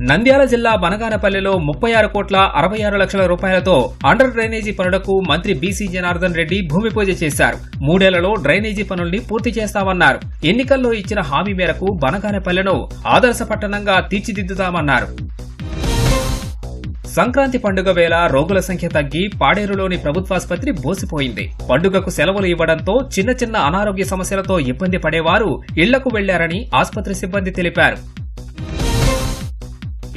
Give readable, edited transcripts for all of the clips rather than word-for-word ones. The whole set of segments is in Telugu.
నంద్యాల జిల్లా బనగానపల్లిలో 36 కోట్ల 66 లక్షల రూపాయలతో అండర్ డ్రైనేజీ పనులకు మంత్రి బీసీ జనార్దన్ రెడ్డి భూమి పూజ చేశారు. 3 ఏళ్లలో డ్రైనేజీ పనుల్ని పూర్తి చేస్తామన్నారు. ఎన్నికల్లో ఇచ్చిన హామీ మేరకు బనగానపల్లెను ఆదర్శ పట్టణంగా తీర్చిదిద్దుతామన్నారు. సంక్రాంతి పండుగ వేళ రోగుల సంఖ్య తగ్గి పాడేరులోని ప్రభుత్వాసుపత్రి బోసిపోయింది. పండుగకు సెలవులు ఇవ్వడంతో చిన్న చిన్న అనారోగ్య సమస్యలతో ఇబ్బంది పడేవారు ఇళ్లకు వెళ్లారని ఆసుపత్రి సిబ్బంది తెలిపారు.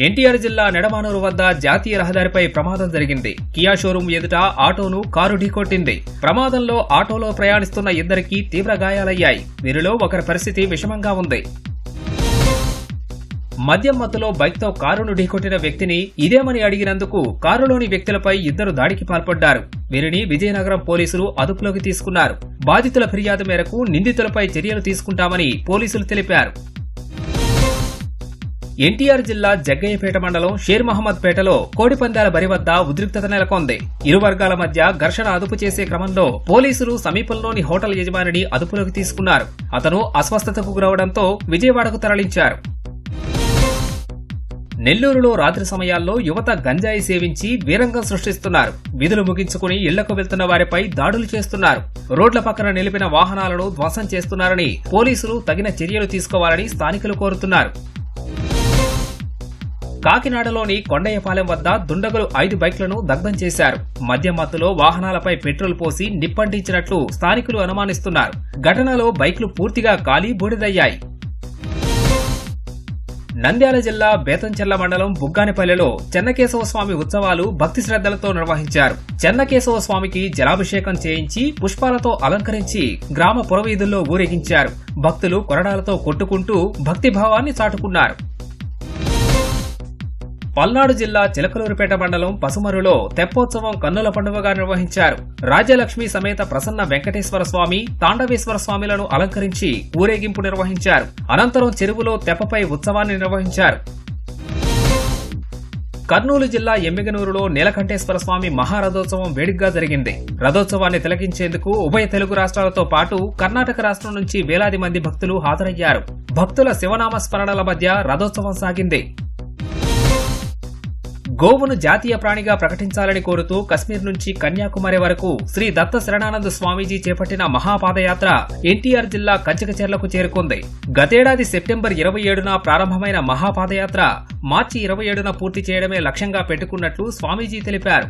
ఎన్టీఆర్ జిల్లా నెడమానూరు వద్ద జాతీయ రహదారిపై ప్రమాదం జరిగింది. కియా షోరూం ఎదుట ఆటోను కారు ఢీకొట్టింది. ప్రమాదంలో ఆటోలో ప్రయాణిస్తున్న ఇద్దరికి తీవ్ర గాయాలయ్యాయి. వీరిలో ఒకరి పరిస్థితి విషమంగా ఉంది. మద్యం మత్తులో బైక్తో కారును ఢీకొట్టిన వ్యక్తిని ఇదేమని అడిగినందుకు కారులోని వ్యక్తులపై ఇద్దరు దాడికి పాల్పడ్డారు. వీరిని విజయనగరం పోలీసులు అదుపులోకి తీసుకున్నారు. బాధితుల ఫిర్యాదు మేరకు నిందితులపై చర్యలు తీసుకుంటామని పోలీసులు తెలిపారు. ఎన్టీఆర్ జిల్లా జగ్గయ్యపేట మండలం షేర్ మహమ్మద్ పేటలో కోడిపందాల బరి వద్ద ఉద్రిక్తత నెలకొంది. ఇరు వర్గాల మధ్య ఘర్షణ అదుపు చేసే క్రమంలో పోలీసులు సమీపంలోని హోటల్ యజమానిని అదుపులోకి తీసుకున్నారు. అతను అస్వస్థతకు గురవడంతో విజయవాడకు తరలించారు. నెల్లూరులో రాత్రి సమయాల్లో యువత గంజాయి సేవించి వీరంగం సృష్టిస్తున్నారు. విధులు ముగించుకుని ఇళ్లకు వెళ్తున్న వారిపై దాడులు చేస్తున్నారు. రోడ్ల పక్కన నిలిపిన వాహనాలను ధ్వంసం చేస్తున్నారని పోలీసులు తగిన చర్యలు తీసుకోవాలని స్థానికులు కోరుతున్నారు. కాకినాడలోని కొండయ్యపాలెం వద్ద దుండగులు 5 బైక్లను దగ్ధం చేశారు. మద్యం మత్తులో వాహనాలపై పెట్రోల్ పోసి నిప్పంటించినట్లు స్థానికులు అనుమానిస్తున్నారు. ఘటనలో బైక్లు పూర్తిగా కాలి బూడిదయ్యాయి. నంద్యాల జిల్లా బేతంచెర్ల మండలం బుగ్గానిపల్లెలో చెన్నకేశవ స్వామి ఉత్సవాలు భక్తి శ్రద్ధలతో నిర్వహించారు. చెన్నకేశవ స్వామికి జలాభిషేకం చేయించి పుష్పాలతో అలంకరించి గ్రామ పురవీధుల్లో ఊరేగించారు. భక్తులు కొరడాలతో కొట్టుకుంటూ భక్తిభావాన్ని చాటుకున్నారు. పల్నాడు జిల్లా చిలకలూరుపేట మండలం పసుమరులో తెప్పోత్సవం కన్నుల పండుగగా నిర్వహించారు. రాజ్యలక్ష్మి సమేత ప్రసన్న వెంకటేశ్వర స్వామి, తాండవేశ్వర స్వామిలను అలంకరించి ఊరేగింపు నిర్వహించారు. అనంతరం చెరువులో తెప్పపై ఉత్సవాన్ని నిర్వహించారు. కర్నూలు జిల్లా ఎమ్మిగనూరులో నీలకంఠేశ్వర స్వామి మహారథోత్సవం వేడుకగా జరిగింది. రథోత్సవాన్ని తిలకించేందుకు ఉభయ తెలుగు రాష్ట్రాలతో పాటు కర్ణాటక రాష్ట్రం నుంచి వేలాది మంది భక్తులు హాజరయ్యారు. భక్తుల శివనామ స్మరణల మధ్య రథోత్సవం సాగింది. గోవును జాతీయ ప్రాణిగా ప్రకటించాలని కోరుతూ కశ్మీర్ నుంచి కన్యాకుమారి వరకు శ్రీ దత్త శరణానంద స్వామీజీ చేపట్టిన మహాపాదయాత్ర ఎన్టీఆర్ జిల్లా కంచికచెర్లకు చేరుకుంది. గతేడాది సెప్టెంబర్ 27న ప్రారంభమైన మహాపాదయాత్ర మార్చి 27న పూర్తి చేయడమే లక్ష్యంగా పెట్టుకున్నట్లు స్వామీజీ తెలిపారు.